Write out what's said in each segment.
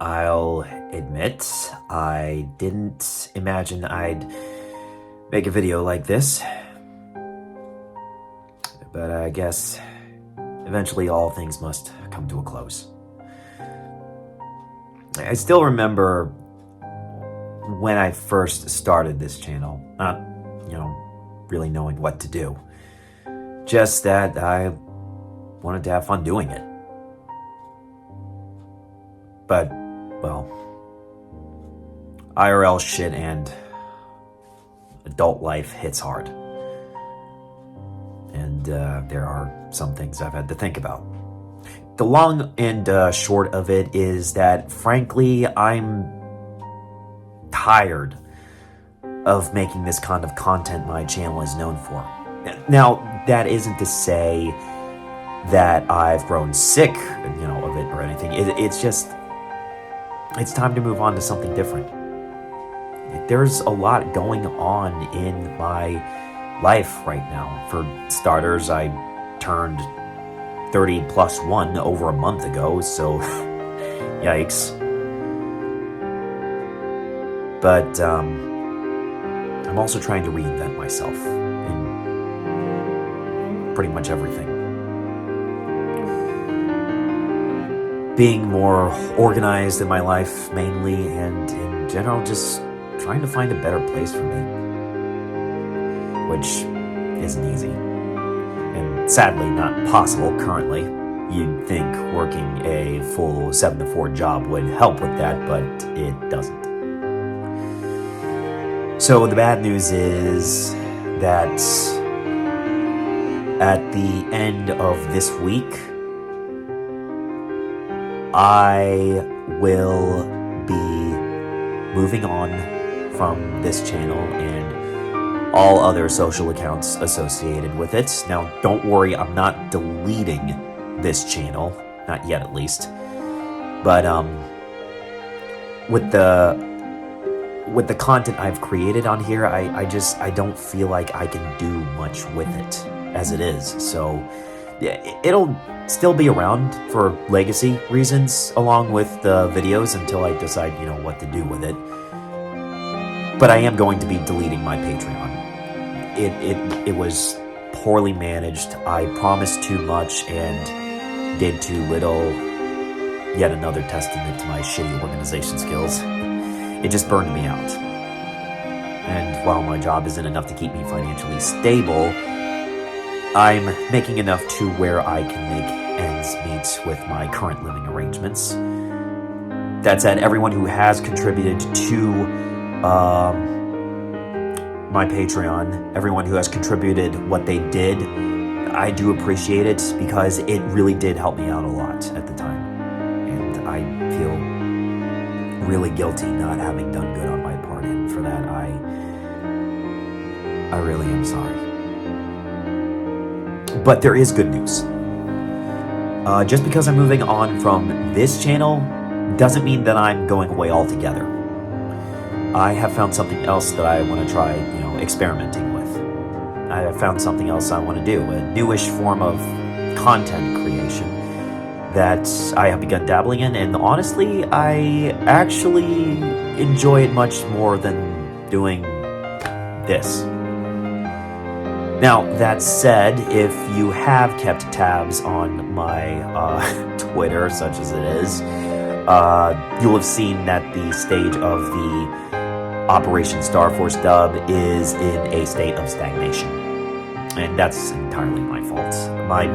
I'll admit, I didn't imagine I'd make a video like this. But I guess eventually all things must come to a close. I still remember when I first started this channel, not, really knowing what to do. Just that I wanted to have fun doing it. But, well, IRL shit and adult life hits hard. And there are some things I've had to think about. The long and short of it is that, frankly, I'm tired of making this kind of content my channel is known for. Now, that isn't to say that I've grown sick, of it or anything. It's just, it's time to move on to something different. There's a lot going on in my life right now. For starters, I turned 30 plus 1 over a month ago, so yikes. But I'm also trying to reinvent myself in pretty much everything. Being more organized in my life, mainly, and in general, just trying to find a better place for me. Which isn't easy. And sadly not possible currently. You'd think working a full 7 to 4 job would help with that, but it doesn't. So the bad news is that at the end of this week, I will be moving on from this channel and all other social accounts associated with it. Now, don't worry, I'm not deleting this channel, not yet at least. But with the content I've created on here, I don't feel like I can do much with it as it is. So yeah, it'll still be around for legacy reasons, along with the videos, until I decide, what to do with it. But I am going to be deleting my Patreon. It was poorly managed. I promised too much and did too little. Yet another testament to my shitty organization skills. It just burned me out. And while my job isn't enough to keep me financially stable, I'm making enough to where I can make ends meet with my current living arrangements. That said, everyone who has contributed to my Patreon, everyone who has contributed what they did, I do appreciate it, because it really did help me out a lot at the time. And I feel really guilty not having done good on my part, and for that I really am sorry. But there is good news. Just because I'm moving on from this channel doesn't mean that I'm going away altogether. I have found something else that I want to try, experimenting with. I have found something else I want to do, a newish form of content creation that I have begun dabbling in, and honestly, I actually enjoy it much more than doing this. Now, that said, if you have kept tabs on my Twitter, such as it is, you'll have seen that the stage of the Operation Star Force dub is in a state of stagnation. And that's entirely my fault. My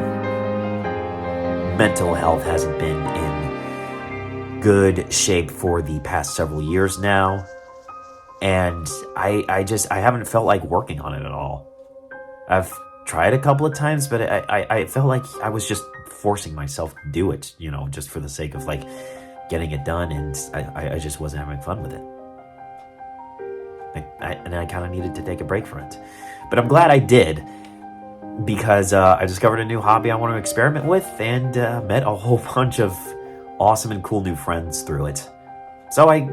mental health hasn't been in good shape for the past several years now. And I haven't felt like working on it at all. I've tried a couple of times, but I felt like I was just forcing myself to do it, just for the sake of getting it done, and I just wasn't having fun with it. And I kind of needed to take a break from it. But I'm glad I did, because I discovered a new hobby I want to experiment with, and met a whole bunch of awesome and cool new friends through it. So I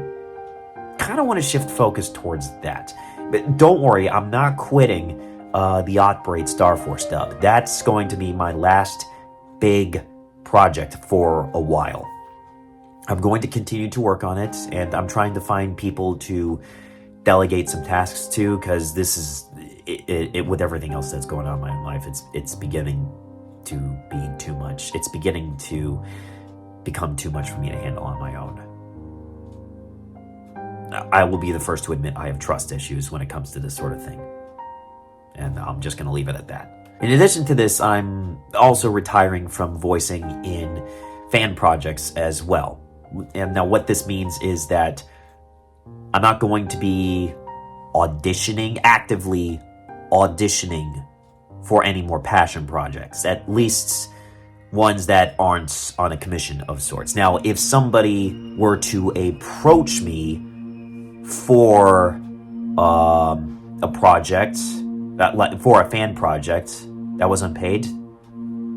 kind of want to shift focus towards that. But don't worry, I'm not quitting the Operate Star Force dub. That's going to be my last big project for a while. I'm going to continue to work on it, and I'm trying to find people to delegate some tasks to, because this is it with everything else that's going on in my life. It's beginning to be too much. It's beginning to become too much for me to handle on my own. I will be the first to admit I have trust issues when it comes to this sort of thing. And I'm just going to leave it at that. In addition to this, I'm also retiring from voicing in fan projects as well. And now what this means is that I'm not going to be actively auditioning for any more passion projects, at least ones that aren't on a commission of sorts. Now, if somebody were to approach me for a project, for a fan project that was unpaid,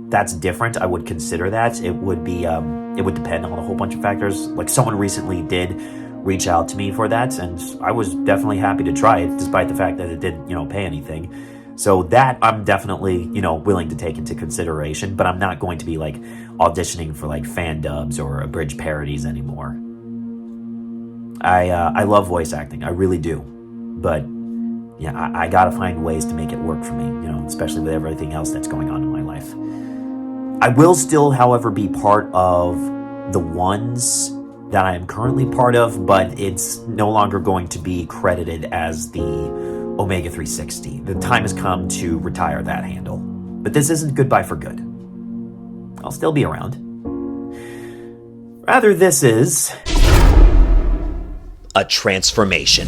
that's different. I would consider that. It would depend on a whole bunch of factors. Like, someone recently did reach out to me for that, and I was definitely happy to try it, despite the fact that it didn't, pay anything. So that I'm definitely, willing to take into consideration, but I'm not going to be like auditioning for like fan dubs or abridged parodies anymore. I love voice acting, I really do, but yeah, I gotta find ways to make it work for me, especially with everything else that's going on in my life. I will still, however, be part of the ones that I am currently part of, but it's no longer going to be credited as the Omega 360. The time has come to retire that handle. But this isn't goodbye for good. I'll still be around. Rather, this is a transformation.